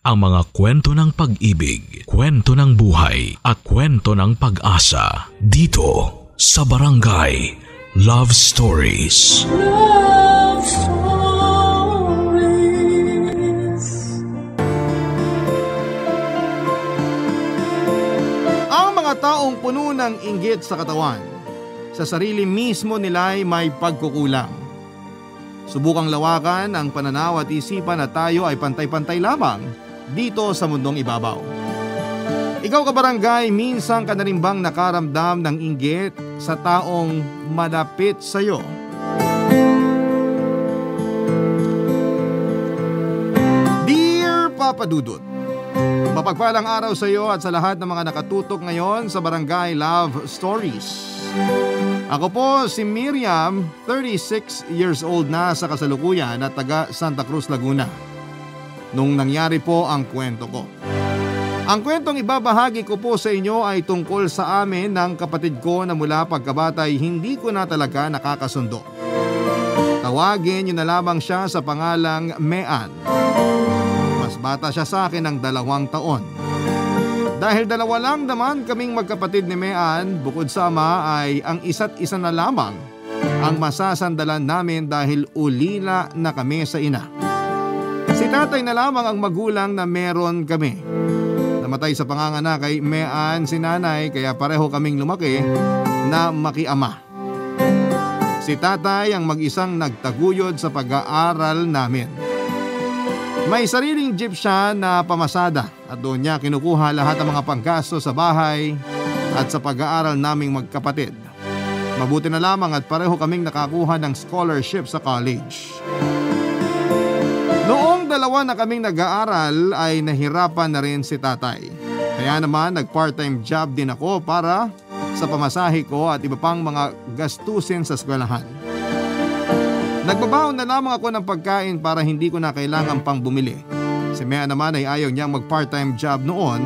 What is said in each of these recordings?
ang mga kwento ng pag-ibig, kwento ng buhay at kwento ng pag-asa dito sa Barangay Love Stories. Love Stories. Ang mga taong puno ng inggit sa katawan, sa sarili mismo nila'y may pagkukulang. Subukang lawakan ang pananaw at isipan na tayo ay pantay-pantay lamang dito sa mundong ibabaw. Ikaw kabarangay, minsan ka na rin bang nakaramdam ng inggit sa taong malapit sa iyo? Dear Papa Dudut, mapagpalang araw sa iyo at sa lahat ng mga nakatutok ngayon sa Barangay Love Stories. Ako po si Miriam, 36 years old na sa kasalukuyan at taga Santa Cruz, Laguna. Nung nangyari po ang kwento ko. Ang kwentong ibabahagi ko po sa inyo ay tungkol sa amin ng kapatid ko na mula pagkabata ay hindi ko na talaga nakakasundo. Tawagin niyo na lamang siya sa pangalang Mean. Mas bata siya sa akin ng 2 taon. Dahil 2 lang naman kaming magkapatid ni Mean, bukod sa ama ay ang isa't isa na lamang ang masasandalan namin dahil ulila na kami sa ina. Si tatay na lamang ang magulang na meron kami. Namatay sa panganganak kay Mean si nanay kaya pareho kaming lumaki na makiama. Si tatay ang mag-isang nagtaguyod sa pag-aaral namin. May sariling jeep siya na pamasada at doon niya kinukuha lahat ng mga panggasto sa bahay at sa pag-aaral naming magkapatid. Mabuti na lamang at pareho kaming nakakuha ng scholarship sa college. Noong 2 na kaming nag-aaral ay nahirapan na rin si tatay. Kaya naman nag-part-time job din ako para sa pamasahe ko at iba pang mga gastusin sa eskwelahan. Nagbabaon na lamang ako ng pagkain para hindi ko na kailangan pang bumili. Si Mea naman ay ayaw niyang mag-part-time job noon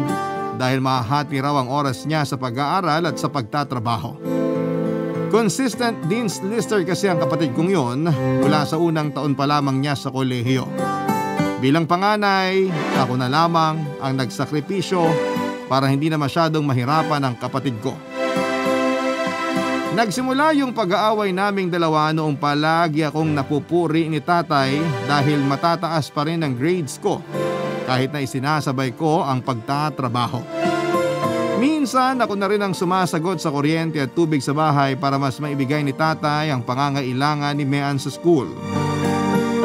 dahil mahati raw ang oras niya sa pag-aaral at sa pagtatrabaho. Consistent Dean's Lister kasi ang kapatid kong yon mula sa unang taon pa lamang niya sa kolehiyo. Bilang panganay, ako na lamang ang nagsakripisyo para hindi na masyadong mahirapan ang kapatid ko. Nagsimula yung pag-aaway naming dalawa noong palagi akong napupuri ni tatay dahil matataas pa rin ang grades ko kahit na isinasabay ko ang pagtatrabaho. Minsan ako na rin ang sumasagot sa kuryente at tubig sa bahay para mas maibigay ni tatay ang pangangailangan ni Mean sa school.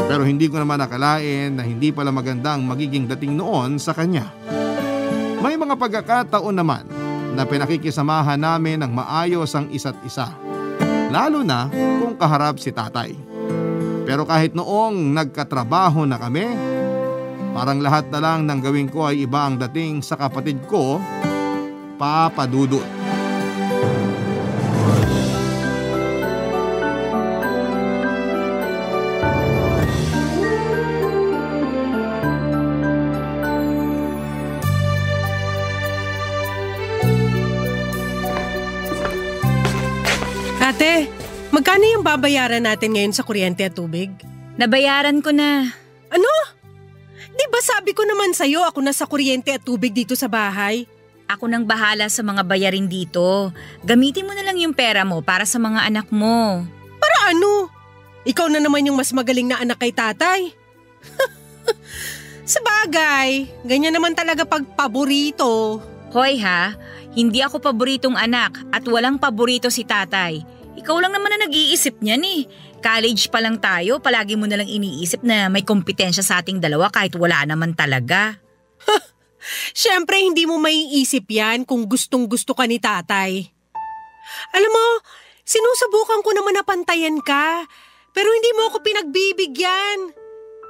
Pero hindi ko naman akalain na hindi pala maganda ang magiging dating noon sa kanya. May mga pagkakataon naman na pinakikisamahan namin ng maayos ang isa't isa. Lalo na kung kaharap si tatay. Pero kahit noong nagkatrabaho na kami, parang lahat na lang ng gawin ko ay iba ang dating sa kapatid ko, Papa Dudut. Ate, magkano yung babayaran natin ngayon sa kuryente at tubig? Nabayaran ko na. Ano? Di ba sabi ko naman sa'yo ako na sa kuryente at tubig dito sa bahay? Ako nang bahala sa mga bayarin dito. Gamitin mo na lang yung pera mo para sa mga anak mo. Para ano? Ikaw na naman yung mas magaling na anak kay tatay. Sabagay, ganyan naman talaga pag paborito. Hoy ha, hindi ako paboritong anak at walang paborito si tatay. Ikaw lang naman na nag-iisip niyan eh. College pa lang tayo, palagi mo na lang iniisip na may kompetensya sa ating dalawa kahit wala naman talaga. Siyempre hindi mo maiisip yan kung gustong gusto ka ni tatay. Alam mo, sinusubukan ko naman na pantayan ka, pero hindi mo ako pinagbibigyan.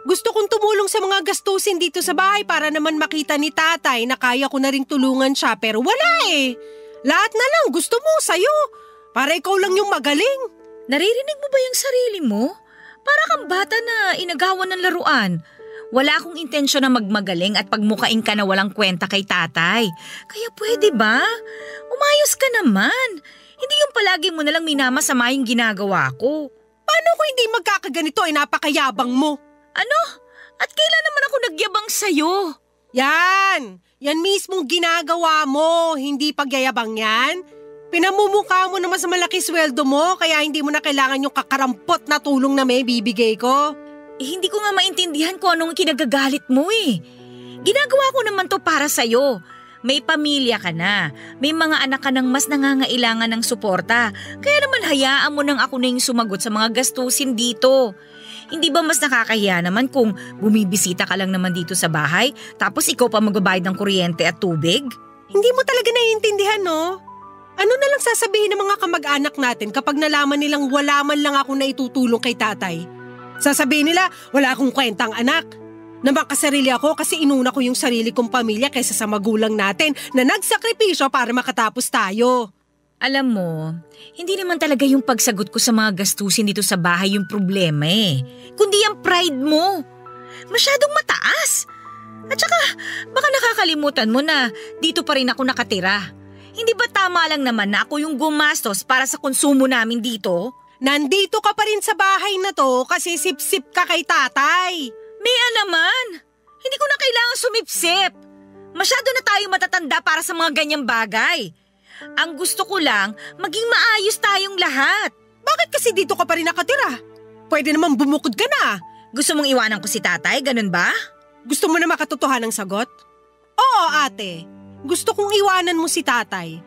Gusto kong tumulong sa mga gastusin dito sa bahay para naman makita ni tatay na kaya ko na ring tulungan siya pero wala eh. Lahat na lang gusto mo sa'yo. Para ikaw lang yung magaling. Naririnig mo ba yung sarili mo? Para kang bata na inagawan ng laruan. Wala akong intensyon na magmagaling at pagmukain ka na walang kwenta kay tatay. Kaya pwede ba? Umayos ka naman. Hindi yung palagi mo nalang minamasama yung ginagawa ko. Paano ko hindi magkakaganito ay napakayabang mo? Ano? At kailan naman ako nagyabang sa'yo? Yan! Yan mismong ginagawa mo, hindi pagyayabang yan. Pinamumukha mo na mas malaki sweldo mo kaya hindi mo na kailangan yung kakarampot na tulong na may bibigay ko. Hindi ko nga maintindihan kung anong kinagagalit mo eh. Ginagawa ko naman to para sa'yo. May pamilya ka na, may mga anak ka nang mas nangangailangan ng suporta. Kaya naman hayaan mo nang ako na yung sumagot sa mga gastusin dito. Hindi ba mas nakakahiya naman kung bumibisita ka lang naman dito sa bahay tapos ikaw pa magbabayad ng kuryente at tubig? Hindi mo talaga naiintindihan, no? Ano na lang sasabihin ng mga kamag-anak natin kapag nalaman nilang wala man lang ako na itutulong kay tatay? Sasabihin nila, wala akong kwentang anak. Na makasarili ako kasi inuna ko yung sarili kong pamilya kaysa sa magulang natin na nagsakripisyo para makatapos tayo. Alam mo, hindi naman talaga yung pagsagot ko sa mga gastusin dito sa bahay yung problema eh. Kundi ang pride mo. Masyadong mataas. At saka, baka nakakalimutan mo na dito pa rin ako nakatira. Hindi ba tama lang naman na ako yung gumastos para sa konsumo namin dito? Nandito ka pa rin sa bahay na to kasi sip-sip ka kay tatay. May naman. Hindi ko na kailangan sumipsip. Masyado na tayo matatanda para sa mga ganyang bagay. Ang gusto ko lang, maging maayos tayong lahat. Bakit kasi dito ka pa rin nakatira? Pwede naman bumukod ka na. Gusto mong iwanan ko si tatay, ganun ba? Gusto mo na makatotohanan ng sagot? Oo, ate. Gusto kong iwanan mo si tatay.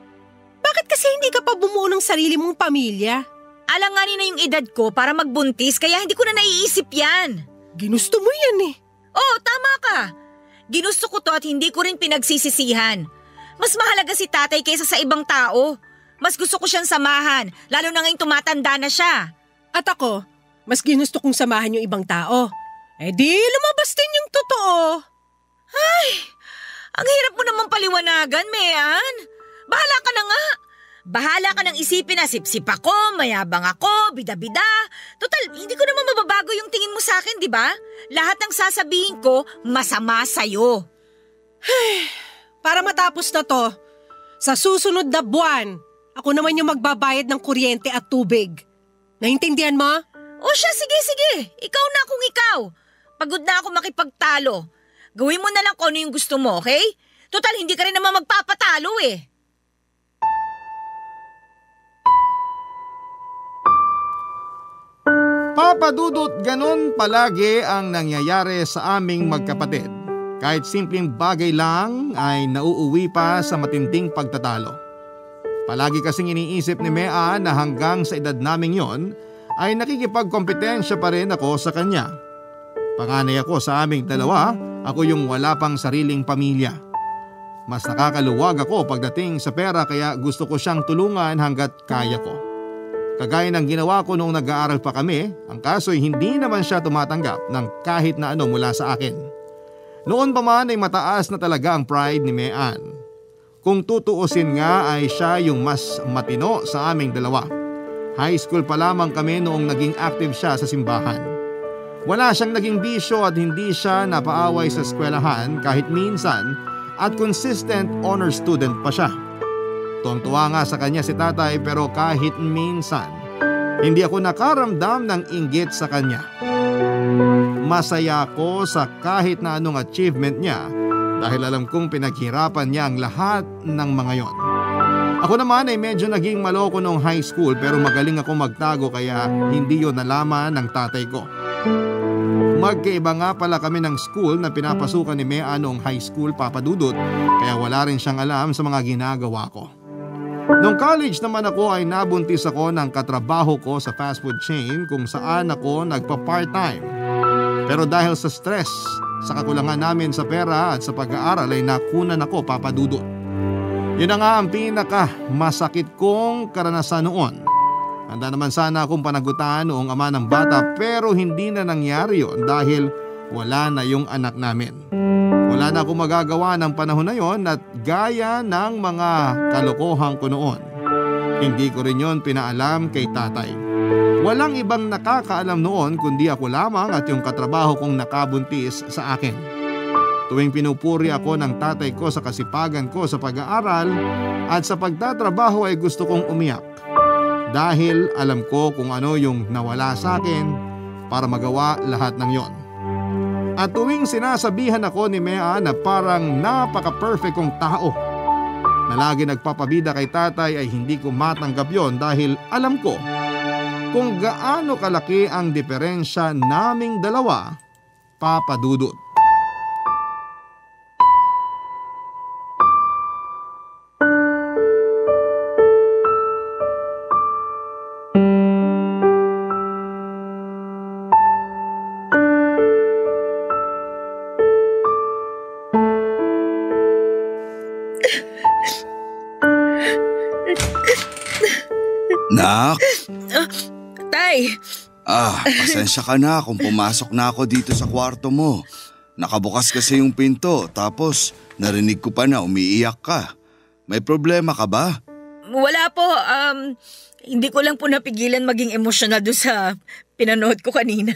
Bakit kasi hindi ka pa bumuo ng sarili mong pamilya? Alanganin na yung edad ko para magbuntis kaya hindi ko na naiisip yan. Ginusto mo yan eh. Oo, tama ka. Ginusto ko to at hindi ko rin pinagsisisihan. Mas mahalaga si tatay kaysa sa ibang tao. Mas gusto ko siyang samahan, lalo na ngayong tumatanda na siya. At ako, mas ginusto kong samahan yung ibang tao. Eh di lumabas din yung totoo. Ay, ang hirap mo naman paliwanagan, Mean. Bahala ka na nga. Bahala ka nang isipin na sip-sip ako, mayabang ako, bida-bida. Total, hindi ko naman mababago yung tingin mo sa akin, di ba? Lahat ng sasabihin ko, masama sa'yo. Para matapos na to, sa susunod na buwan, ako naman yung magbabayad ng kuryente at tubig. Naintindihan mo? O siya, sige. Ikaw na kung ikaw. Pagod na ako makipagtalo. Gawin mo na lang kung ano yung gusto mo, okay? Total, hindi ka rin naman magpapatalo eh. Papa Dudut, ganon palagi ang nangyayari sa aming magkapatid. Kahit simpleng bagay lang ay nauuwi pa sa matinding pagtatalo. Palagi kasing iniisip ni Mea na hanggang sa edad naming yon ay nakikipagkompetensya pa rin ako sa kanya. Panganay ako sa aming dalawa, ako yung wala pang sariling pamilya. Mas nakakaluwag ako pagdating sa pera kaya gusto ko siyang tulungan hanggat kaya ko. Kagaya ng ginawa ko noong nag-aaral pa kami, ang kaso'y hindi naman siya tumatanggap ng kahit na ano mula sa akin. Noon pa man ay mataas na talaga ang pride ni Mean. Kung tutuusin nga ay siya yung mas matino sa aming dalawa. High school pa lamang kami noong naging active siya sa simbahan. Wala siyang naging bisyo at hindi siya napaaway sa eskwelahan kahit minsan at consistent honor student pa siya. Tuwang-tuwa nga sa kanya si tatay pero kahit minsan, hindi ako nakaramdam ng inggit sa kanya. Masaya ako sa kahit na anong achievement niya dahil alam kong pinaghirapan niya ang lahat ng mga yon. Ako naman ay medyo naging maloko noong high school pero magaling ako magtago kaya hindi yon nalaman ng tatay ko. Magkaiba nga pala kami ng school na pinapasukan ni Mea noong high school, Papa Dudut, kaya wala rin siyang alam sa mga ginagawa ko. Noong college naman ako ay nabuntis ako ng katrabaho ko sa fast food chain kung saan ako nagpa-part-time. Pero dahil sa stress, sa kakulangan namin sa pera at sa pag-aaral ay nakunan ako, Papa Dudut. Yun na nga ang pinaka masakit kong karanasan noon. Handa naman sana akong panagutan noong ama ng bata pero hindi na nangyari yun dahil wala na yung anak namin. Wala na akong magagawa ng panahon na yon at gaya ng mga kalokohan ko noon. Hindi ko rin yon pinaalam kay tatay. Walang ibang nakakaalam noon kundi ako lamang at yung katrabaho kong nakabuntis sa akin. Tuwing pinupuri ako ng tatay ko sa kasipagan ko sa pag-aaral at sa pagtatrabaho ay gusto kong umiyak. Dahil alam ko kung ano yung nawala sa akin para magawa lahat ng yon. At tuwing sinasabihan ako ni Mea na parang napaka-perfect kong tao na lagi nagpapabida kay tatay ay hindi ko matanggap yon dahil alam ko kung gaano kalaki ang diferensya naming dalawa, Papa Dudut. Nak? Tay! Pasensya ka na kung pumasok na ako dito sa kwarto mo. Nakabukas kasi yung pinto tapos narinig ko pa na umiiyak ka. May problema ka ba? Wala po. Hindi ko lang po napigilan maging emosyonal doon sa pinanood ko kanina.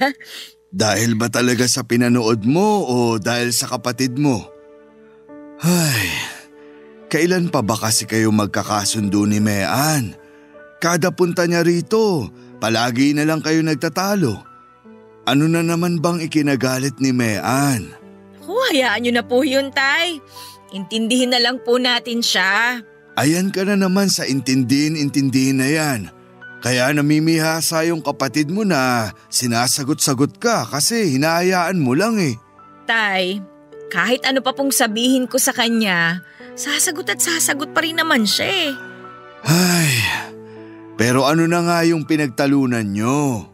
Dahil ba talaga sa pinanood mo o dahil sa kapatid mo? Ay, kailan pa ba kasi kayo magkakasundo ni Mean? Kada punta niya rito, palagi na lang kayo nagtatalo. Ano na naman bang ikinagalit ni Mean? Hayaan niyo na po yun, Tay. Intindihin na lang po natin siya. Ayan ka na naman sa intindihin na yan. Kaya namimihasa yung kapatid mo na sinasagot-sagot ka kasi hinahayaan mo lang eh. Tay, kahit ano pa pong sabihin ko sa kanya, sasagot at sasagot pa rin naman siya eh. Ay, pero ano na nga yung pinagtalunan nyo?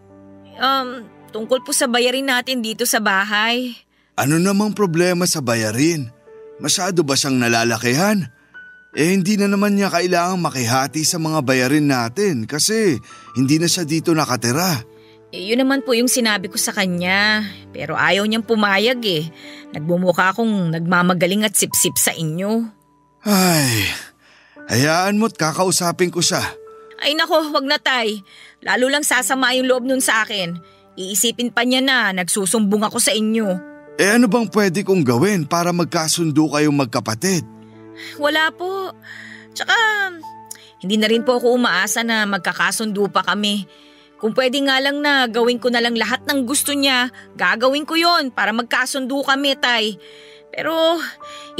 Tungkol po sa bayarin natin dito sa bahay. Ano namang problema sa bayarin? Masyado ba siyang nalalakihan? Hindi na naman niya kailangang makihati sa mga bayarin natin kasi hindi na siya dito nakatira. Yun naman po yung sinabi ko sa kanya. Pero ayaw niyang pumayag eh. Nagbumukha akong nagmamagaling at sip-sip sa inyo. Ay, hayaan mo't kakausapin ko siya. Ay nako, wag na Tay. Lalo lang sasama yung loob nun sa akin. Iisipin pa niya na nagsusumbong ako sa inyo. Ano bang pwede kong gawin para magkasundo kayong magkapatid? Wala po. Tsaka, hindi na rin po ako umaasa na magkakasundo pa kami. Kung pwede nga lang na gawin ko na lang lahat ng gusto niya, gagawin ko yon para magkasundo kami, Tay. Pero,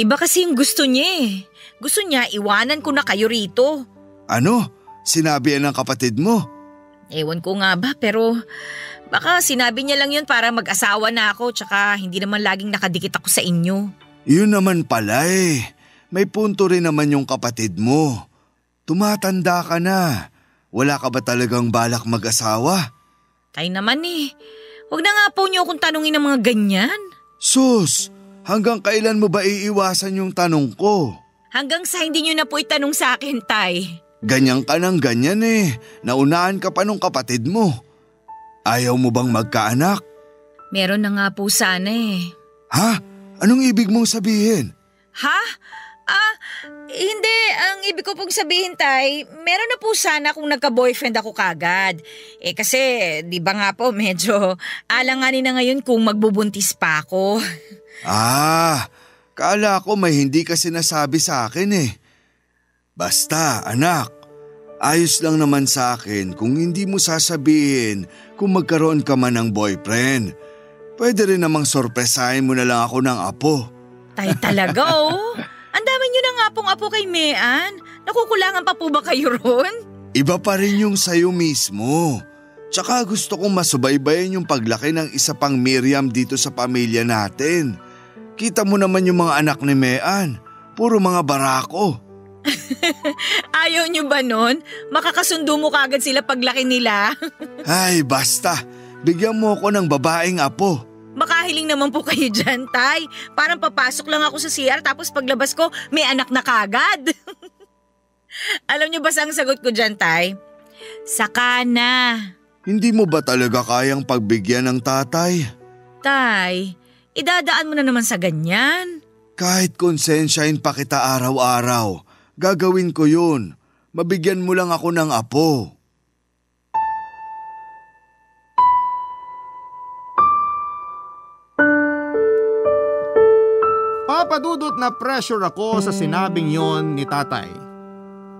iba kasi yung gusto niya eh. Gusto niya iwanan ko na kayo rito. Ano? Sinabi yan ng kapatid mo? Ewan ko nga ba, pero baka sinabi niya lang yun para mag-asawa na ako tsaka hindi naman laging nakadikit ako sa inyo. Yun naman pala eh. May punto rin naman yung kapatid mo. Tumatanda ka na. Wala ka ba talagang balak mag-asawa? Tay naman eh. Huwag na nga po niyo akong tanungin ng mga ganyan. Sus, hanggang kailan mo ba iiwasan yung tanong ko? Hanggang sa hindi niyo na po itanong sa akin, Tay. Ganyan ka ng ganyan eh. Naunahan ka pa nung kapatid mo. Ayaw mo bang magkaanak? Meron na nga po sana eh. Ha? Anong ibig mong sabihin? Ha? Hindi. Ang ibig ko pong sabihin, Tay, meron na po sana kung nagka-boyfriend ako kagad. Kasi, di ba nga po, medyo alanganin na ngayon kung magbubuntis pa ako. Kala ko may hindi ka sinasabi sa akin eh. Basta, anak, ayos lang naman sa akin kung hindi mo sasabihin kung magkaroon ka man ng boyfriend. Pwede rin namang sorpresahin mo na lang ako ng apo. Tay talaga oh. Ang dami niyo ng apong-apo kay Mean. Nakukulangan pa po ba kayo ron? Iba pa rin yung sayo mismo. Tsaka gusto kong masubaybayan yung paglaki ng isa pang Miriam dito sa pamilya natin. Kita mo naman yung mga anak ni Mean. Puro mga barako. Ayaw niyo ba nun? Makakasundo mo kagad sila paglaki nila. Ay basta, bigyan mo ako ng babaeng apo. Makahiling naman po kayo dyan, Tay. Parang papasok lang ako sa CR tapos paglabas ko may anak na kagad. Alam niyo ba ang sagot ko dyan, Tay? Saka na. Hindi mo ba talaga kayang pagbigyan ng tatay? Tay, idadaan mo na naman sa ganyan. Kahit konsensyahin pa kita araw-araw, gagawin ko yun. Mabigyan mo lang ako ng apo. Papadudot na pressure ako sa sinabing yon ni tatay.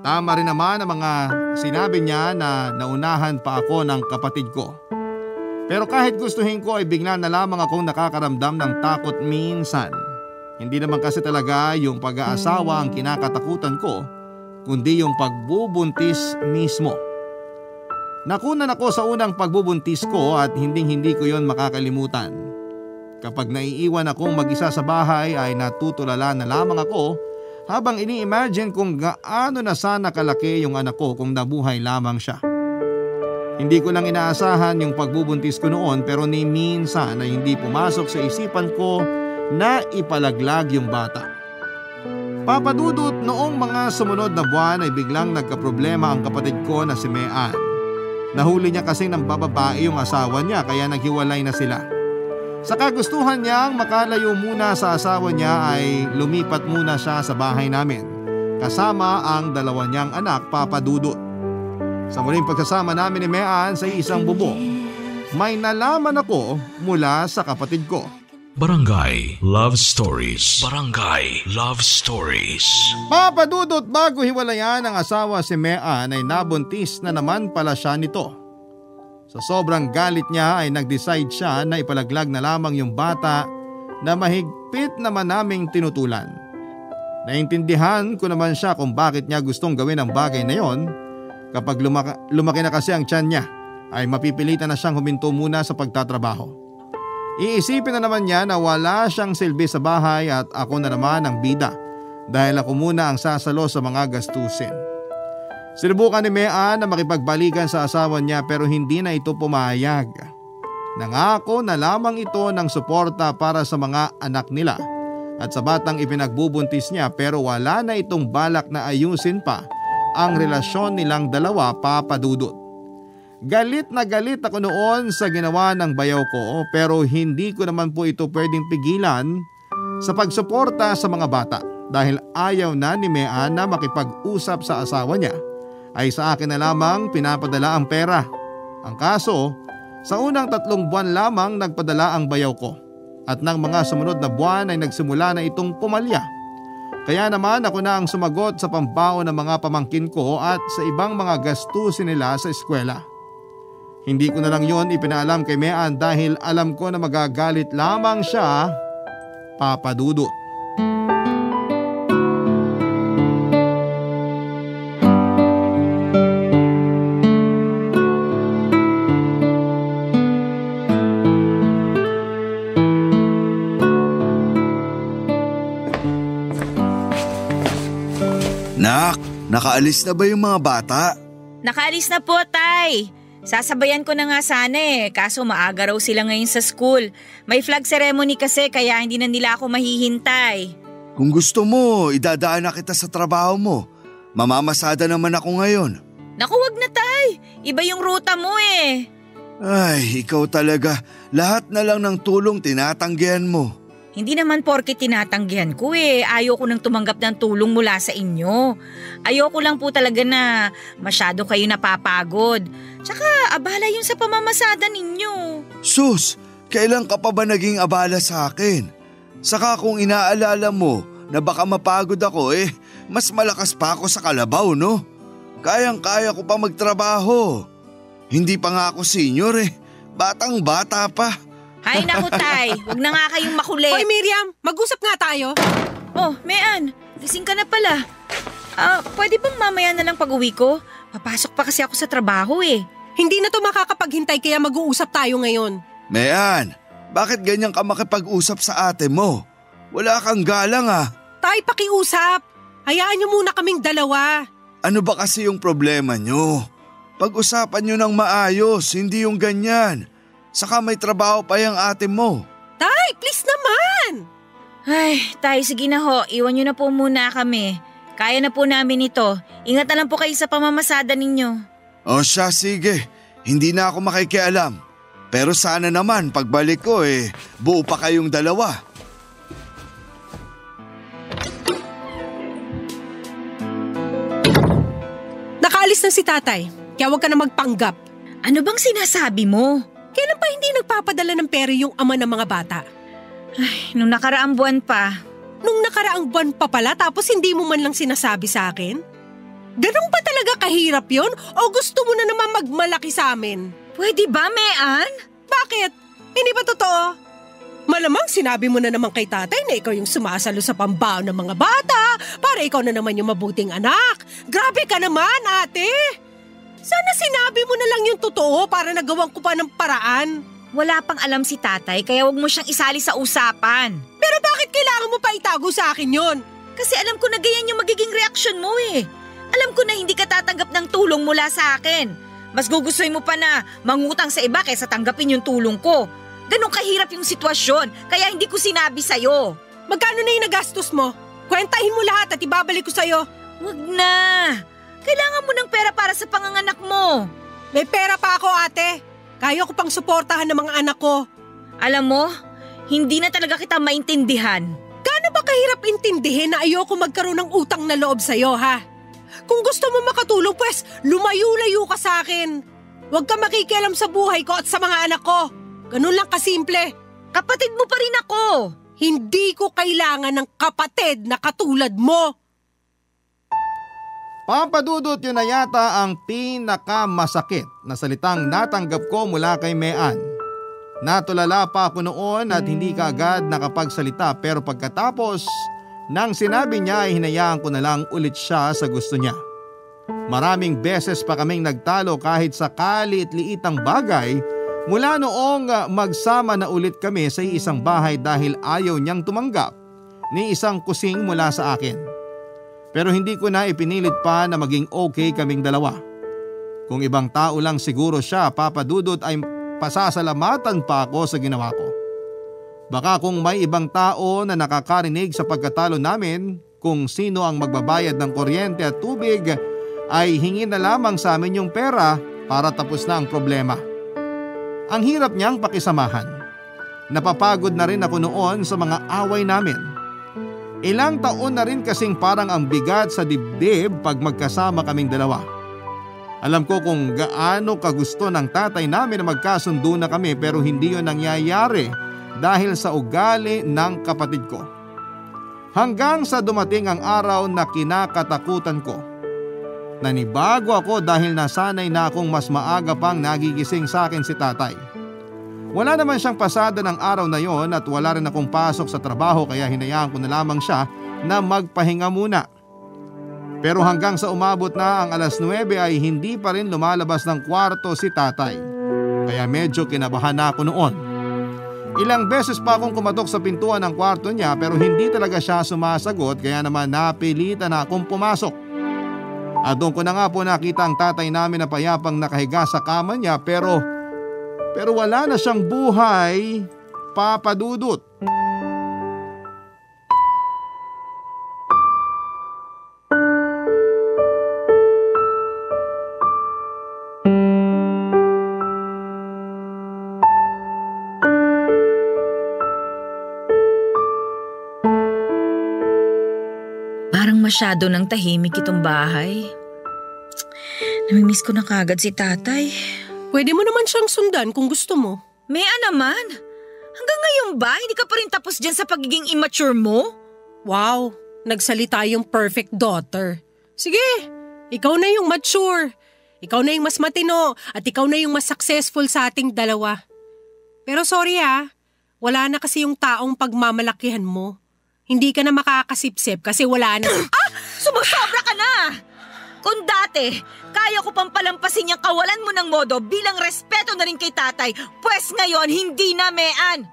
Tama rin naman ang mga sinabi niya na naunahan pa ako ng kapatid ko. Pero kahit gustuhin ko ay bigla na lamang akong nakakaramdam ng takot minsan. Hindi naman kasi talaga yung pag-aasawa ang kinakatakutan ko, kundi yung pagbubuntis mismo. Nakunan ako sa unang pagbubuntis ko at hindi ko yon makakalimutan. Kapag naiiwan akong mag-isa sa bahay ay natutulala na lamang ako habang ini-imagine kung gaano na sana kalaki yung anak ko kung nabuhay lamang siya. Hindi ko lang inaasahan yung pagbubuntis ko noon pero ni minsan ay hindi pumasok sa isipan ko na ipalaglag yung bata. Papa Dudut, noong mga sumunod na buwan ay biglang nagkaproblema ang kapatid ko na si Mean. Nahuli niya kasi ng bababae yung asawa niya kaya naghiwalay na sila. Sa kagustuhan niyang makalayo muna sa asawa niya ay lumipat muna siya sa bahay namin kasama ang dalawa niyang anak, Papa Dudut. Sa muling pagsasama namin ni Mean sa isang bubong, may nalaman ako mula sa kapatid ko. Barangay Love Stories. Barangay Love Stories. Papa Dudut, bago hiwalayan ang asawa si Mean ay nabuntis na naman pala siya nito. Sa sobrang galit niya ay nag-decide siya na ipalaglag na lamang yung bata na mahigpit naman naming tinutulan. Naintindihan ko naman siya kung bakit niya gustong gawin ang bagay na yon. Kapag lumaki na kasi ang tiyan niya ay mapipilitan na siyang huminto muna sa pagtatrabaho. Iisipin na naman niya na wala siyang silbi sa bahay at ako na naman ang bida dahil ako muna ang sasalo sa mga gastusin. Sinubukan ni Mean na makipagbalikan sa asawa niya pero hindi na ito pumayag. Nangako na lamang ito ng suporta para sa mga anak nila at sa batang ipinagbubuntis niya pero wala na itong balak na ayusin pa ang relasyon nilang dalawa, Papa Dudut. Galit na galit ako noon sa ginawa ng bayaw ko pero hindi ko naman po ito pwedeng pigilan sa pagsuporta sa mga bata dahil ayaw na ni Mean na makipag-usap sa asawa niya ay sa akin na lamang pinapadala ang pera. Ang kaso, sa unang 3 buwan lamang nagpadala ang bayaw ko at ng mga sumunod na buwan ay nagsimula na itong pumalya. Kaya naman ako na ang sumagot sa pambaon ng mga pamangkin ko at sa ibang mga gastusin nila sa eskwela. Hindi ko na lang yon ipinaalam kay Mean dahil alam ko na magagalit lamang siya, Papa Dudut. Nak, nakaalis na ba yung mga bata? Nakaalis na po, Tay. Sasabayan ko na nga sana kaso maaga raw sila ngayon sa school. May flag ceremony kasi kaya hindi na nila ako mahihintay. Kung gusto mo, idadaan na kita sa trabaho mo. Mamamasada naman ako ngayon. Naku, wag na, Tay. Iba yung ruta mo Ay, ikaw talaga. Lahat na lang ng tulong tinatanggihan mo. Hindi naman porke tinatanggihan ko Ayoko nang tumanggap ng tulong mula sa inyo. Ayoko lang po talaga na masyado kayo napapagod. Tsaka abala yun sa pamamasada ninyo. Sus, kailan ka pa ba naging abala sa akin? Saka kung inaalala mo na baka mapagod ako mas malakas pa ako sa kalabaw, no? Kayang-kaya ko pa magtrabaho. Hindi pa nga ako senior Batang-bata pa. Hay naku, Tay. Huwag na nga kayong makulit. Hoy Miriam, mag-usap nga tayo. Oh, Mean, gising ka na pala. Pwede bang mamaya na lang pag-uwi ko? Papasok pa kasi ako sa trabaho Hindi na to makakapaghintay kaya mag-uusap tayo ngayon. Mean, bakit ganyan ka makipag-usap sa ate mo? Wala kang galang Tay, pakiusap. Hayaan niyo muna kaming dalawa. Ano ba kasi yung problema nyo? Pag-usapan nyo ng maayos, hindi yung ganyan. Saka may trabaho pa yung ate mo. Tay, please naman! Ay, Tay, sige na ho. Iwan nyo na po muna kami. Kaya na po namin ito. Ingat na lang po kayo sa pamamasada ninyo. O siya, sige. Hindi na ako makikialam. Pero sana naman pagbalik ko buo pa kayong dalawa. Nakaalis na si tatay, kaya huwag ka na magpanggap. Ano bang sinasabi mo? Kailan pa hindi nagpapadala ng pera yung ama ng mga bata? Ay, nung nakaraang buwan pa. Nung nakaraang buwan pa pala tapos hindi mo man lang sinasabi sa akin? Ganun ba talaga kahirap yon? O gusto mo na naman magmalaki sa amin? Pwede ba, Mean? Bakit? Hindi ba totoo? Malamang sinabi mo na naman kay tatay na ikaw yung sumasalo sa pambaon ng mga bata para ikaw na naman yung mabuting anak. Grabe ka naman, ate! Sana sinabi mo na lang yung totoo para nagawan ko pa ng paraan. Wala pang alam si tatay kaya wag mo siyang isali sa usapan. Pero bakit kailangan mo pa itago sa akin yon? Kasi alam ko na ganyan yung magiging reaksyon mo eh. Alam ko na hindi ka tatanggap ng tulong mula sa akin. Mas gugustuhin mo pa na mangutang sa iba kaysa tanggapin yung tulong ko. Ganun kahirap yung sitwasyon, kaya hindi ko sinabi sa'yo. Magkano na yung nagastos mo? Kwentahin mo lahat at ibabalik ko sa'yo. Wag na. Kailangan mo ng pera para sa panganganak mo. May pera pa ako, ate. Kaya ko pang suportahan ng mga anak ko. Alam mo, hindi na talaga kita maintindihan. Gaano ba kahirap intindihin na ayoko magkaroon ng utang na loob sa'yo, ha? Kung gusto mo makatulong, pues lumayo-layo ka sa akin. Huwag ka makikialam sa buhay ko at sa mga anak ko. Ganun lang kasimple. Kapatid mo pa rin ako. Hindi ko kailangan ng kapatid na katulad mo. Papa Dudut, yun na yata ang pinakamasakit na salitang natanggap ko mula kay Mean. Natulala pa ako noon at hindi ka agad nakapagsalita, pero pagkatapos nang sinabi niya ay hinayaan ko na lang ulit siya sa gusto niya. Maraming beses pa kaming nagtalo kahit sa kaliit-liitang bagay mula noong magsama na ulit kami sa isang bahay dahil ayaw niyang tumanggap ni isang kusing mula sa akin. Pero hindi ko na ipinilit pa na maging okay kaming dalawa. Kung ibang tao lang siguro siya, Papa Dudut, ay pasasalamatan pa ako sa ginawa ko. Baka kung may ibang tao na nakakarinig sa pagkatalo namin kung sino ang magbabayad ng kuryente at tubig, ay hingin na lamang sa amin yung pera para tapos na ang problema. Ang hirap niyang pakisamahan. Napapagod na rin ako noon sa mga away namin. Ilang taon na rin kasing parang ang bigat sa dibdib pag magkasama kaming dalawa. Alam ko kung gaano kagusto ng tatay namin na magkasundo na kami, pero hindi yun nangyayari dahil sa ugali ng kapatid ko. Hanggang sa dumating ang araw na kinakatakutan ko. Nanibago ako dahil nasanay na akong mas maaga pang nagigising sa akin si tatay. Wala naman siyang pasada ng araw na yon at wala rin akong pasok sa trabaho, kaya hinayaan ko na lamang siya na magpahinga muna. Pero hanggang sa umabot na ang 9:00 ay hindi pa rin lumalabas ng kwarto si tatay. Kaya medyo kinabahan na ako noon. Ilang beses pa akong kumatok sa pintuan ng kwarto niya pero hindi talaga siya sumasagot, kaya naman napilitan na akong pumasok. At doon ko na nga po nakita ang tatay namin na payapang nakahiga sa kama niya pero wala na siyang buhay, Papa Dudut. Parang masyado ng tahimik itong bahay. Namimiss ko na kagad si tatay. Pwede mo naman siyang sundan kung gusto mo. Mea naman, hanggang ngayon ba hindi ka pa rin tapos dyan sa pagiging immature mo? Wow, nagsalita yung perfect daughter. Sige, ikaw na yung mature. Ikaw na yung mas matino at ikaw na yung mas successful sa ating dalawa. Pero sorry wala na kasi yung taong pagmamalakihan mo. Hindi ka na makakasipsip kasi wala na. Sumusobra ka na! Kung dati, kaya ko pang palampasin yung kawalan mo ng modo bilang respeto na rin kay tatay, pues ngayon hindi na, Mean.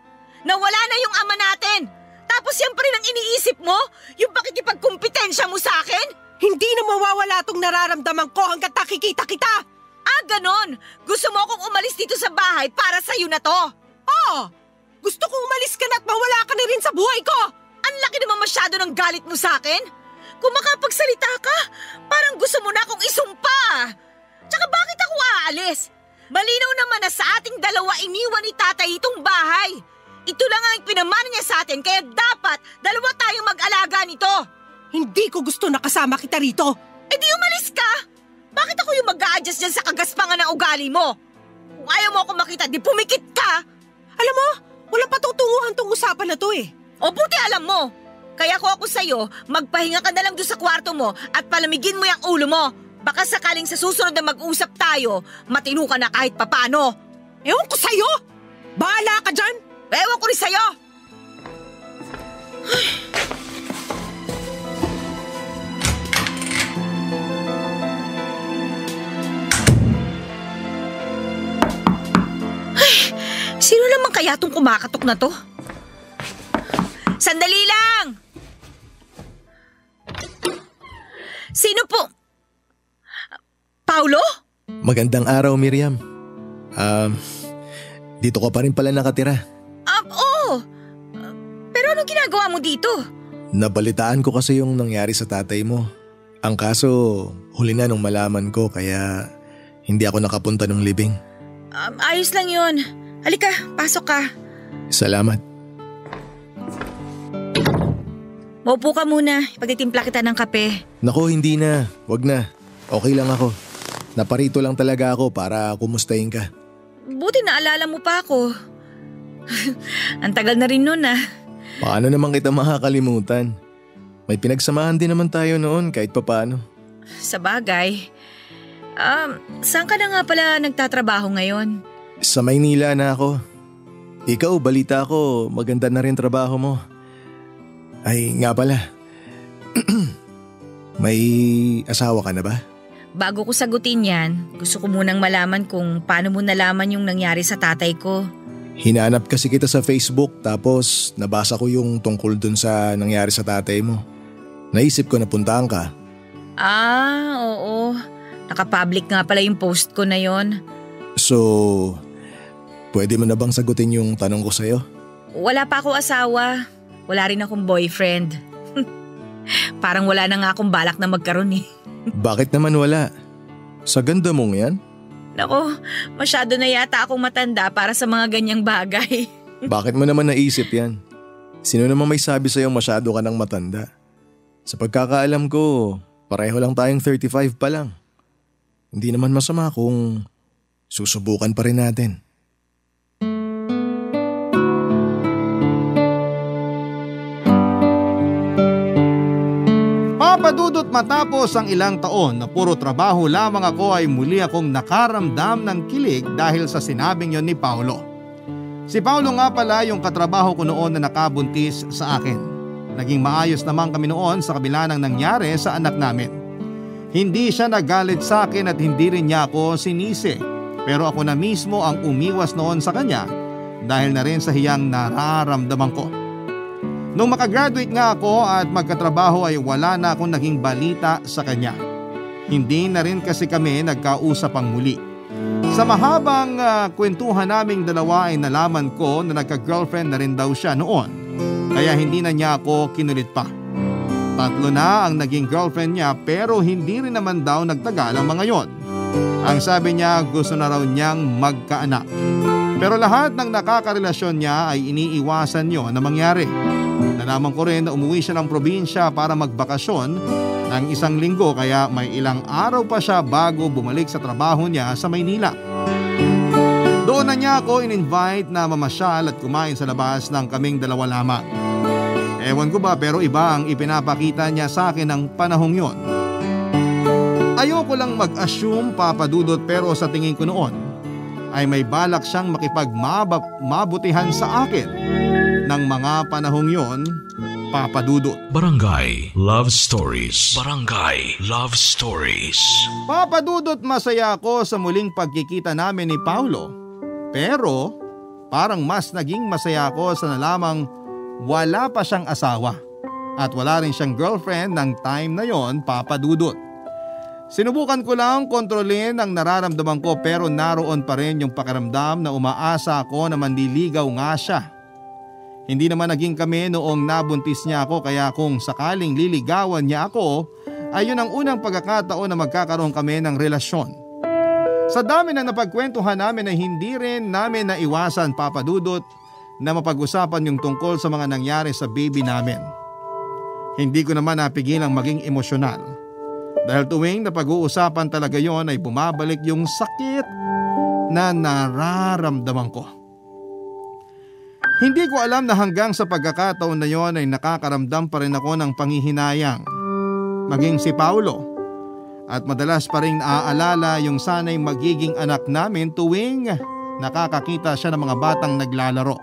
Nawala na yung ama natin. Tapos yan pa rin ang iniisip mo? Yung pakikipagkumpetensya mo sa akin? Hindi na mawawala tong nararamdaman ko hanggat nakikita kita. Ganon. Gusto mo akong umalis dito sa bahay para sa'yo na to? Oo. Gusto kong umalis ka na at mawala ka na rin sa buhay ko. Ang laki naman masyado ng galit mo sa akin. Kung makapagsalita ka, parang gusto mo na akong isumpa. Tsaka bakit ako aalis? Malinaw naman na sa ating dalawa iniwan ni tatay itong bahay. Ito lang ang pinamana niya sa atin, kaya dapat dalawa tayong mag-alaga nito. Hindi ko gusto na kasama kita rito. Eh di umalis ka. Bakit ako yung mag-a-adjust dyan sa kagaspangan ng ugali mo? Kung ayaw mo ako makita, di pumikit ka. Alam mo, walang patutunguhan tong usapan na to eh. O buti alam mo. Kaya ko ako sa'yo, magpahinga ka na lang doon sa kwarto mo at palamigin mo yung ulo mo. Baka sakaling sa susunod na mag-usap tayo, matino ka na kahit papano. Ewan ko sa'yo! Bahala ka dyan! Ewan ko rin sa'yo! Sino naman kaya tong kumakatok na to? Sandali lang! Sino po? Paulo? Magandang araw, Miriam. Dito ka pa rin pala nakatira. Oo. Pero anong ginagawa mo dito? Nabalitaan ko kasi yung nangyari sa tatay mo. Ang kaso, huli na nung malaman ko kaya hindi ako nakapunta ng libing. Ayos lang yun. Halika, pasok ka. Salamat. Maupo ka muna, ipagtitimpla kita ng kape. Naku, hindi na. Wag na. Okay lang ako. Naparito lang talaga ako para kumustahin ka. Buti naalala mo pa ako. Ang tagal na rin nun ah. Paano naman kita makakalimutan? May pinagsamahan din naman tayo noon kahit papaano. Sa bagay. Saan ka na nga pala nagtatrabaho ngayon? Sa Maynila na ako. Ikaw, balita ko, maganda na rin trabaho mo. Ay, nga pala. May asawa ka na ba? Bago ko sagutin yan, gusto ko munang malaman kung paano mo nalaman yung nangyari sa tatay ko. Hinanap kasi kita sa Facebook tapos nabasa ko yung tungkol dun sa nangyari sa tatay mo. Naisip ko na puntahan ka. Oo. Nakapublic nga pala yung post ko na yon. So, pwede mo na bang sagutin yung tanong ko sa'yo? Wala pa ako asawa. Wala rin akong boyfriend. Parang wala na nga akong balak na magkaroon eh. Bakit naman wala? Sa ganda mong yan? Nako, masyado na yata akong matanda para sa mga ganyang bagay. Bakit mo naman naisip yan? Sino naman may sabi sa'yo masyado ka ng matanda? Sa pagkakaalam ko, pareho lang tayong 35 pa lang. Hindi naman masama kung susubukan pa rin natin. Papadudot matapos ang ilang taon na puro trabaho lamang ako ay muli akong nakaramdam ng kilig dahil sa sinabing yon ni Paulo. Si Paulo nga pala yung katrabaho ko noon na nakabuntis sa akin. Naging maayos naman kami noon sa kabila ng nangyari sa anak namin. Hindi siya nagalit sa akin at hindi rin niya ako sinisi. Pero ako na mismo ang umiwas noon sa kanya dahil na rin sa hiyang nararamdaman ko. Nung makagraduate nga ako at magkatrabaho ay wala na akong naging balita sa kanya. Hindi na rin kasi kami nagkausap ang muli. Sa mahabang kwentuhan naming dalawa ay nalaman ko na nagka-girlfriend na rin daw siya noon. Kaya hindi na niya ako kinulit pa. 3 na ang naging girlfriend niya pero hindi rin naman daw nagtagal ang mga yon. Ang sabi niya gusto na raw niyang magkaanak. Pero lahat ng nakakarelasyon niya ay iniiwasan niyo na mangyari. Nalaman ko rin na umuwi siya ng probinsya para magbakasyon ng 1 linggo kaya may ilang araw pa siya bago bumalik sa trabaho niya sa Maynila. Doon na niya ako in-invite na mamasyal at kumain sa labas ng kaming dalawa lamang. Ewan ko ba pero iba ang ipinapakita niya sa akin ng panahong yon. Ayoko lang mag-assume papadudot pero sa tingin ko noon ay may balak siyang makipagmabutihan sa akin ng mga panahong yon, papadudot. Barangay Love Stories. Barangay Love Stories. Papadudot, masaya ako sa muling pagkikita namin ni Paulo. Pero parang mas naging masaya ako sa nalamang wala pa siyang asawa at wala rin siyang girlfriend ng time na yon, papadudot. Sinubukan ko lang kontrolin ang nararamdaman ko pero naroon pa rin yung pakiramdam na umaasa ako na manliligaw nga siya. Hindi naman naging kami noong nabuntis niya ako kaya kung sakaling liligawan niya ako ay yun ang unang pagkakataon na magkakaroon kami ng relasyon. Sa dami na napagkwentuhan namin ay hindi rin namin naiwasan, papadudot, na mapag-usapan yung tungkol sa mga nangyari sa baby namin. Hindi ko naman napigilang maging emosyonal. Dahil tuwing napag-uusapan talaga yon ay bumabalik yung sakit na nararamdaman ko. Hindi ko alam na hanggang sa pagkakataon na yon ay nakakaramdam pa rin ako ng panghihinayang. Maging si Paulo. At madalas pa rin naaalala yung sanay magiging anak namin tuwing nakakakita siya ng mga batang naglalaro.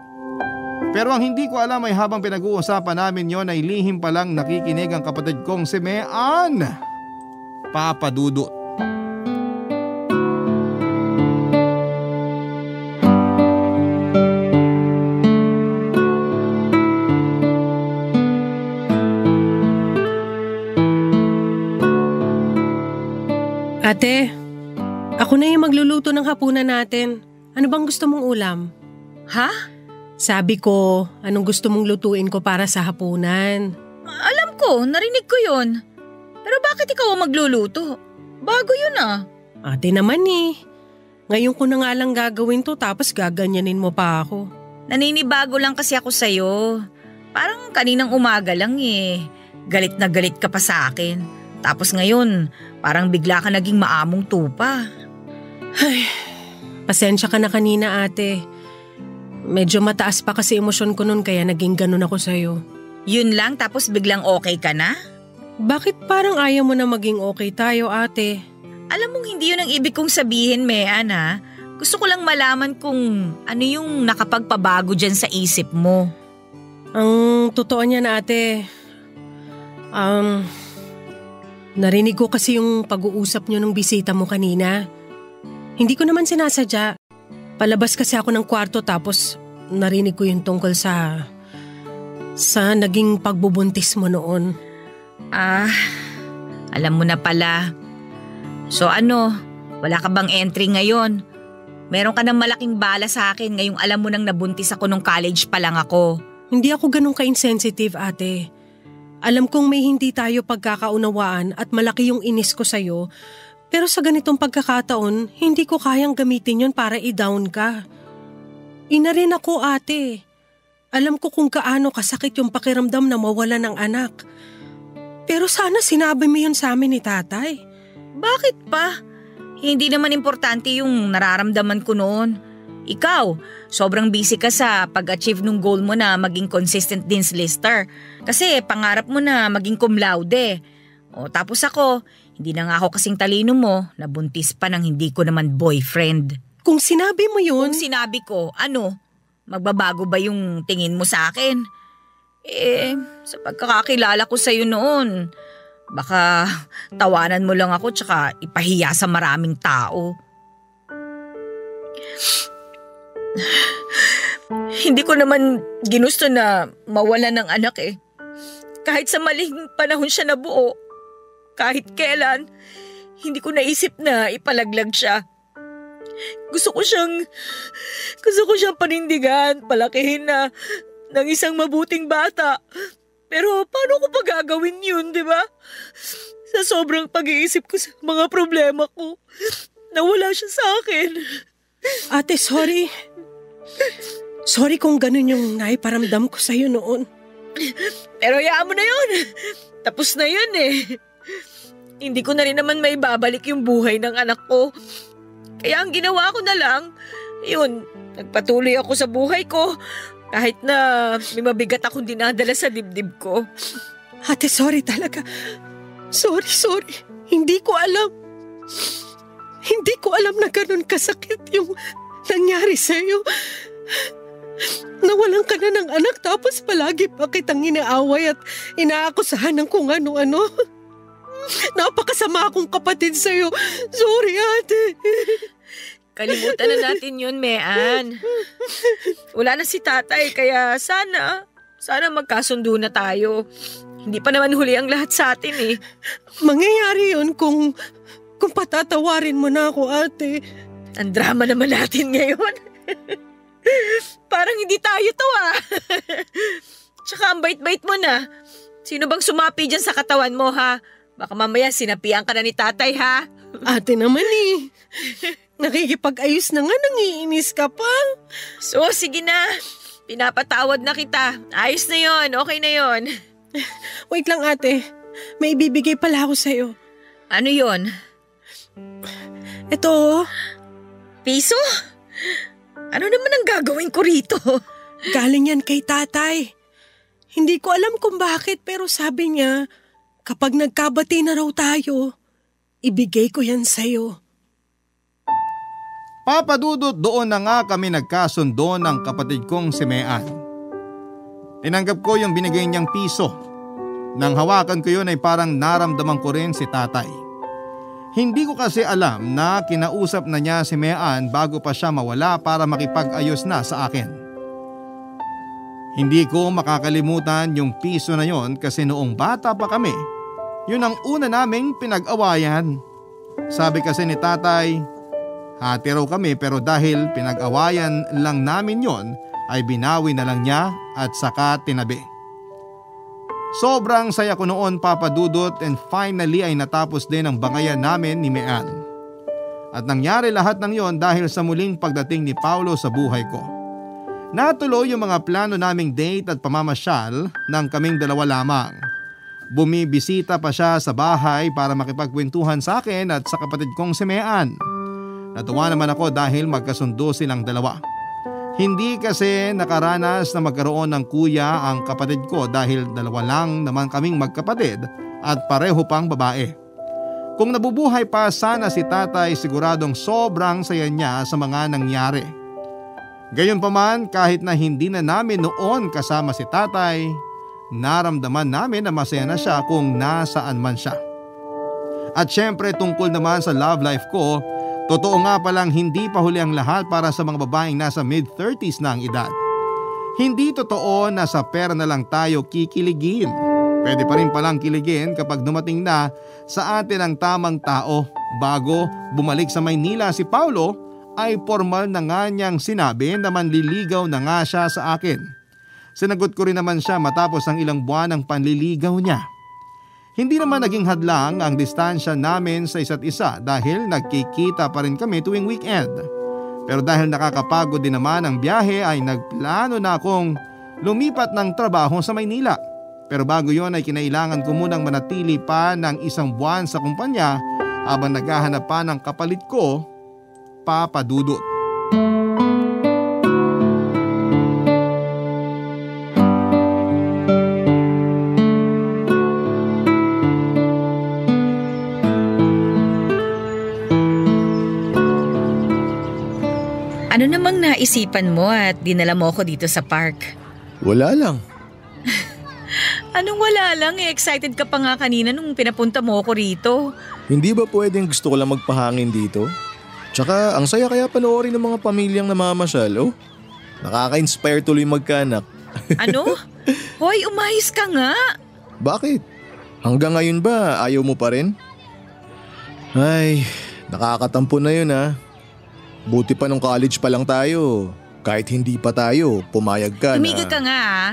Pero ang hindi ko alam ay habang pinag-uusapan namin yon ay lihim palang nakikinig ang kapatid kong si Mean. Papa Dudut. Ate, ako na yung magluluto ng hapunan natin. Ano bang gusto mong ulam? Ha? Sabi ko, anong gusto mong lutuin ko para sa hapunan? Alam ko, narinig ko yun. Pero bakit ikaw ang magluluto? Bago yun ah. Ate naman eh. Ngayon ko na nga lang gagawin to tapos gaganyanin mo pa ako. Naninibago lang kasi ako sa'yo. Parang kaninang umaga lang eh. Galit na galit ka pa sa akin. Tapos ngayon, parang bigla ka naging maamong tupa. Ay, pasensya ka na kanina ate. Medyo mataas pa kasi emosyon ko nun kaya naging ganun ako sa'yo. Yun lang tapos biglang okay ka na? Bakit parang ayaw mo na maging okay tayo ate? Alam mong hindi yun ang ibig kong sabihin, Mean ha? Gusto ko lang malaman kung ano yung nakapagpabago dyan sa isip mo. Ang totoo niya na ate, narinig ko kasi yung pag-uusap niyo nung bisita mo kanina. Hindi ko naman sinasadya. Palabas kasi ako ng kwarto tapos narinig ko yung tungkol sa naging pagbubuntis mo noon. Alam mo na pala. So ano, wala ka bang entry ngayon? Meron ka ng malaking bala sa akin ngayong alam mo nang nabuntis ako nung college pa lang ako. Hindi ako ganun ka-insensitive ate. Alam kong may hindi tayo pagkakaunawaan at malaki yung inis ko sa'yo. Pero sa ganitong pagkakataon, hindi ko kayang gamitin yon para i-down ka. Ina rin ako ate. Alam ko kung gaano kasakit yung pakiramdam na mawala ng anak. Pero sana sinabi mo yun sa amin ni tatay. Bakit pa? Hindi naman importante yung nararamdaman ko noon. Ikaw, sobrang busy ka sa pag-achieve ng goal mo na maging consistent dean's lister. Kasi pangarap mo na maging cum laude. O tapos ako, hindi na nga ako kasing talino mo, nabuntis pa ng hindi ko naman boyfriend. Kung sinabi mo yun… Kung sinabi ko, ano? Magbabago ba yung tingin mo sa akin? Sa pagkakakilala ko sa'yo noon, baka tawanan mo lang ako tsaka ipahiya sa maraming tao. Hindi ko naman ginusto na mawala ng anak eh. Kahit sa maling panahon siya nabuo, kahit kailan, hindi ko naisip na ipalaglag siya. Gusto ko siyang panindigan, palakihin na ng isang mabuting bata. Pero paano ko pa gagawin yun, di ba? Sa sobrang pag-iisip ko sa mga problema ko, nawala siya sa akin. Ate, sorry. Sorry kung ganun yung naiparamdam ko sa'yo noon. Pero hayaan mo na yun. Tapos na yun eh. Hindi ko na rin naman may babalik yung buhay ng anak ko. Kaya ang ginawa ko na lang, yun, nagpatuloy ako sa buhay ko. Kahit na may mabigat akong dinadala sa dibdib ko. Ate, sorry talaga. Sorry. Hindi ko alam. Hindi ko alam na ganun kasakit yung nangyari sa'yo. Nawalan ka na ng anak tapos palagi pa kitang inaaway at inaakusahan ng kung ano-ano. Napakasama akong kapatid sa'yo. Sorry, ate. Kalimutan na natin yun, Mean. Wala na si tatay kaya sana magkasundo na tayo. Hindi pa naman huli ang lahat sa atin eh. Mangyayari yun kung patatawarin mo na ako, ate. Ang drama naman natin ngayon. Parang hindi tayo to ah. Tsaka ang bait-bait mo na. Sino bang sumapi dyan sa katawan mo ha? Baka mamaya sinapian ka na ni tatay ha? Ate naman eh. Nakikipag-ayos na nga, nangiinis ka pa. So sige na. Pinapatawad na kita. Ayos na yon, okay na yon. Wait lang ate. May ibibigay pala ako sa'yo. Ano yon? Ito. Piso? Ano naman ang gagawin ko rito? Galing yan kay tatay. Hindi ko alam kung bakit pero sabi niya, kapag nagkabati na raw tayo, ibigay ko yan sa'yo. Papa Dudut, doon na nga kami nagkasundo ng kapatid kong si Mean. Tinanggap ko yung binigay niyang piso. Nang hawakan ko yun ay parang naramdaman ko rin si tatay. Hindi ko kasi alam na kinausap na niya si Mean bago pa siya mawala para makipag-ayos na sa akin. Hindi ko makakalimutan yung piso na yon kasi noong bata pa kami, yun ang una naming pinag-awayan. Sabi kasi ni tatay, hati raw kami pero dahil pinag-awayan lang namin yon ay binawi na lang niya at saka tinabi. Sobrang saya ko noon, Papa Dudut, and finally ay natapos din ang bangayan namin ni Mean. At nangyari lahat ng yon dahil sa muling pagdating ni Paulo sa buhay ko. Natuloy yung mga plano naming date at pamamasyal ng kaming dalawa lamang. Bumibisita pa siya sa bahay para makipagkwentuhan sa akin at sa kapatid kong si Mean. Natuwa naman ako dahil magkasundo silang dalawa. Hindi kasi nakaranas na magkaroon ng kuya ang kapatid ko dahil dalawa lang naman kaming magkapatid at pareho pang babae. Kung nabubuhay pa sana si tatay, siguradong sobrang saya niya sa mga nangyari. Gayunpaman, kahit na hindi na namin noon kasama si tatay, naramdaman namin na masaya na siya kung nasaan man siya. At syempre tungkol naman sa love life ko, totoo nga palang hindi pa huli ang lahat para sa mga babaeng nasa mid-30s na ang edad. Hindi totoo na sa pera na lang tayo kikiligin. Pwede pa rin palang kiligin kapag dumating na sa atin ang tamang tao. Bago bumalik sa Maynila si Paulo ay formal na nga niyang sinabi na manliligaw na nga siya sa akin. Sinagot ko rin naman siya matapos ang ilang buwan ng panliligaw niya. Hindi naman naging hadlang ang distansya namin sa isa't isa dahil nagkikita pa rin kami tuwing weekend. Pero dahil nakakapagod din naman ang biyahe ay nagplano na akong lumipat ng trabaho sa Maynila. Pero bago yon ay kinailangan ko munang manatili pa ng isang buwan sa kumpanya habang naghahanap pa ng kapalit ko, Papa Dudut. Ano namang naisipan mo at dinala mo ako dito sa park? Wala lang. Anong wala lang? Excited ka pa nga kanina nung pinapunta mo ako rito. Hindi ba pwedeng gusto ko lang magpahangin dito? Tsaka ang saya kaya panoorin ng mga pamilyang namamasyal, oh. Nakaka-inspire tuloy magkaanak. Ano? Hoy, umayos ka nga. Bakit? Hanggang ngayon ba ayaw mo pa rin? Ay, nakakatampo na yun ah. Buti pa nung college pa lang tayo. Kahit hindi pa tayo, pumayag ka Tumigil ka nga ah.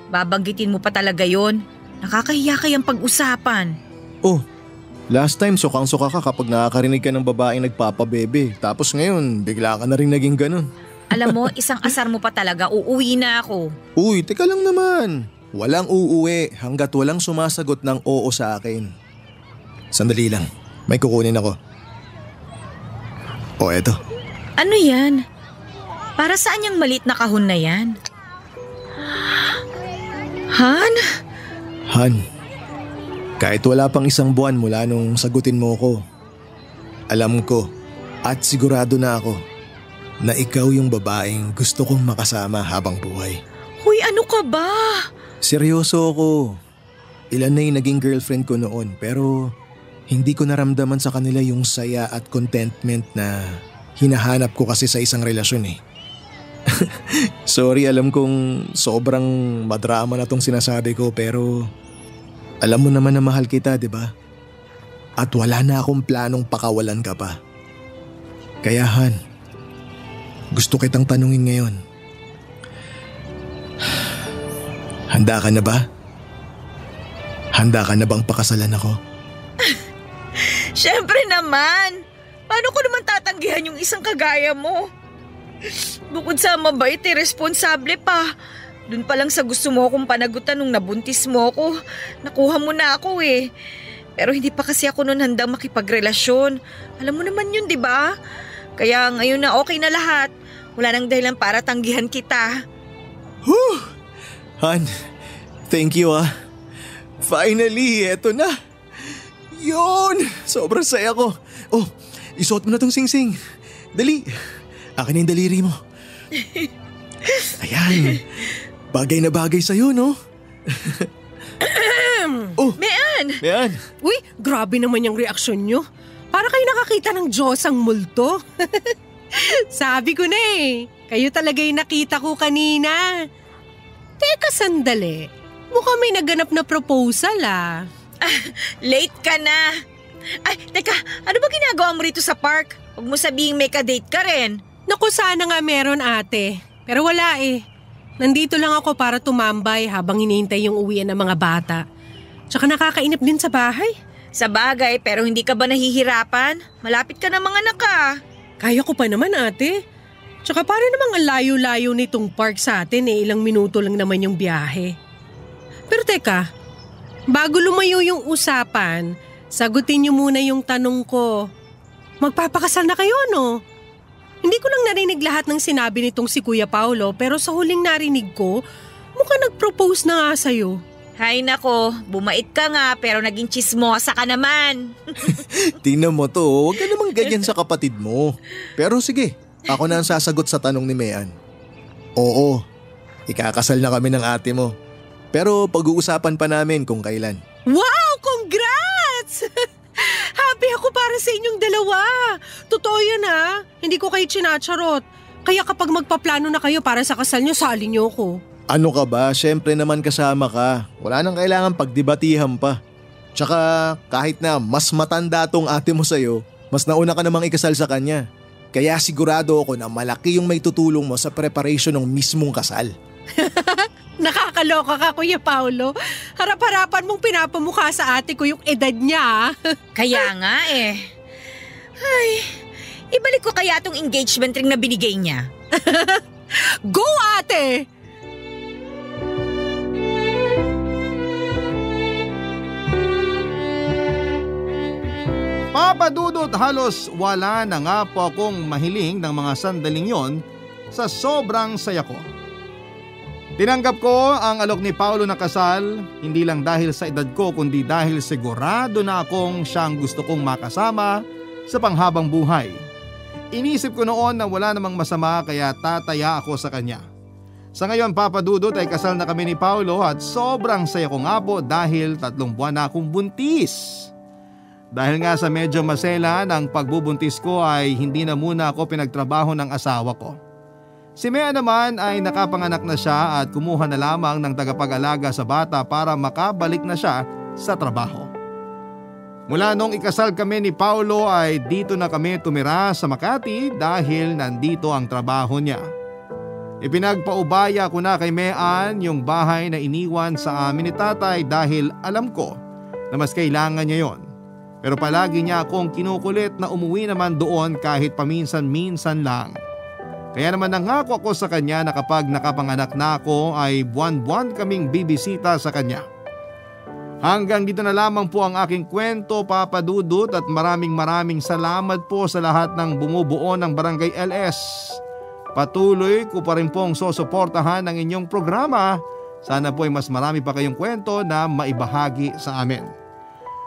Babanggitin mo pa talaga yon. Nakakahiya kayang pag-usapan. Oh, last time sukang-suka ka kapag nakakarinig ka ng babaeng nagpapabebe. Tapos ngayon, bigla ka na rin naging ganun. Alam mo, isang asar mo pa talaga, uuwi na ako. Uy, teka lang naman. Walang uuwi hanggat walang sumasagot ng oo sa akin. Sandali lang, may kukunin ako. O eto. Ano yan? Para saan yung maliit na kahon na yan? Han? Han, kahit wala pang isang buwan mula nung sagutin mo ko, alam ko at sigurado na ako na ikaw yung babaeng gusto kong makasama habang buhay. Huy, ano ka ba? Seryoso ako. Ilan na yung naging girlfriend ko noon pero hindi ko naramdaman sa kanila yung saya at contentment na hinahanap ko kasi sa isang relasyon eh. Sorry, alam kong sobrang madrama na tong sinasabi ko pero alam mo naman na mahal kita, di ba? At wala na akong planong pakawalan ka pa. Kaya Han, gusto kitang tanungin ngayon. Handa ka na ba? Handa ka na bang pakasalan ako? Siyempre naman! Paano ko naman tatanggihan yung isang kagaya mo? Bukod sa mabait, responsable pa. Dun pa lang sa gusto mo akong panagutan nung nabuntis mo ako, nakuha mo na ako eh. Pero hindi pa kasi ako nun handang makipagrelasyon. Alam mo naman yun, di ba? Kaya ngayon na okay na lahat. Wala nang dahilan para tanggihan kita. Whew! Han, thank you ah. Finally, eto na. Yun! Sobrang saya ko. Oh, isuot mo na tong singsing. Dali! Akin na yung daliri mo. Ayan. Bagay na bagay sa'yo, no? Oh, Mean! Uy, grabe naman yung reaksyon nyo. Para kayo nakakita ng Diyos ang multo. Sabi ko na eh, kayo talaga yung nakita ko kanina. Teka sandali, mukhang may naganap na proposal ah. Late ka na. Ay, teka, ano ba ginagawa mo rito sa park? Huwag mo sabihing may ka-date ka rin. Naku, sana nga meron ate. Pero wala eh. Nandito lang ako para tumambay habang hinihintay yung uwian ng mga bata. Tsaka nakakainip din sa bahay. Sa bagay, pero hindi ka ba nahihirapan? Malapit ka na mga anak ah. Kaya ko pa naman ate. Tsaka para namang ang layo-layo nitong park sa atin eh, ilang minuto lang naman yung biyahe. Pero teka, bago lumayo yung usapan, sagutin niyo muna yung tanong ko. Magpapakasal na kayo no? Hindi ko lang narinig lahat ng sinabi nitong si Kuya Paulo pero sa huling narinig ko, mukhang nag-propose na nga sa'yo. Hay nako, bumait ka nga pero naging chismosa ka naman. Tingnan mo to, huwag ka namang ganyan sa kapatid mo. Pero sige, ako na ang sasagot sa tanong ni Mean. Oo, ikakasal na kami ng ate mo. Pero pag-uusapan pa namin kung kailan. Wow! Congrats! Happy ako para sa inyong dalawa. Totoo yan ha. Hindi ko kayo chinacharot. Kaya kapag magpaplano na kayo para sa kasal nyo, sali nyo ko. Ano ka ba? Siyempre naman kasama ka. Wala nang kailangan pagdebatihan pa. Tsaka kahit na mas matanda tong ate mo sa'yo, mas nauna ka namang ikasal sa kanya. Kaya sigurado ako na malaki yung may tutulong mo sa preparation ng mismong kasal. Nakakaloka ka, Kuya Paulo. Harap-harapan mong pinapamukha sa ate ko yung edad niya. Kaya nga eh. Ay, ibalik ko kaya tong engagement ring na binigay niya. Go ate! Papa Dudut, halos wala na nga po akong mahiling ng mga sandaling yon sa sobrang saya ko. Tinanggap ko ang alok ni Paulo na kasal, hindi lang dahil sa edad ko kundi dahil sigurado na akong siyang gusto kong makasama sa panghabang buhay. Inisip ko noon na wala namang masama kaya tataya ako sa kanya. Sa ngayon Papa Dudut ay kasal na kami ni Paulo at sobrang saya ko nga po dahil 3 buwan na akong buntis. Dahil nga sa medyo masela ng pagbubuntis ko ay hindi na muna ako pinagtrabaho ng asawa ko. Si Mea naman ay nakapanganak na siya at kumuha na lamang ng tagapag-alaga sa bata para makabalik na siya sa trabaho. Mula nung ikasal kami ni Paulo ay dito na kami tumira sa Makati dahil nandito ang trabaho niya. Ipinagpaubaya ko na kay Mean yung bahay na iniwan sa amin ni tatay dahil alam ko na mas kailangan niya yon. Pero palagi niya akong kinukulit na umuwi naman doon kahit paminsan-minsan lang. Kaya naman nangako ako sa kanya na kapag nakapanganak na ako ay buwan-buwan kaming bibisita sa kanya. Hanggang dito na lamang po ang aking kwento, Papa Dudut, at maraming salamat po sa lahat ng bumubuo ng Barangay LS. Patuloy ko pa rin pong susuportahan ang inyong programa. Sana po ay mas marami pa kayong kwento na maibahagi sa amin.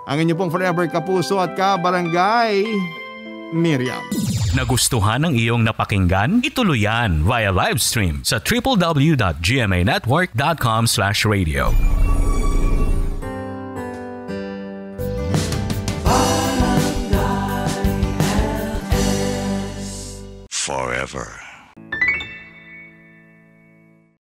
Ang inyo pong forever kapuso at kabarangay, Miriam. Nagustuhan ng iyong napakinggan? Ituloy yan via live stream sa www.gmanetwork.com/radio. Forever.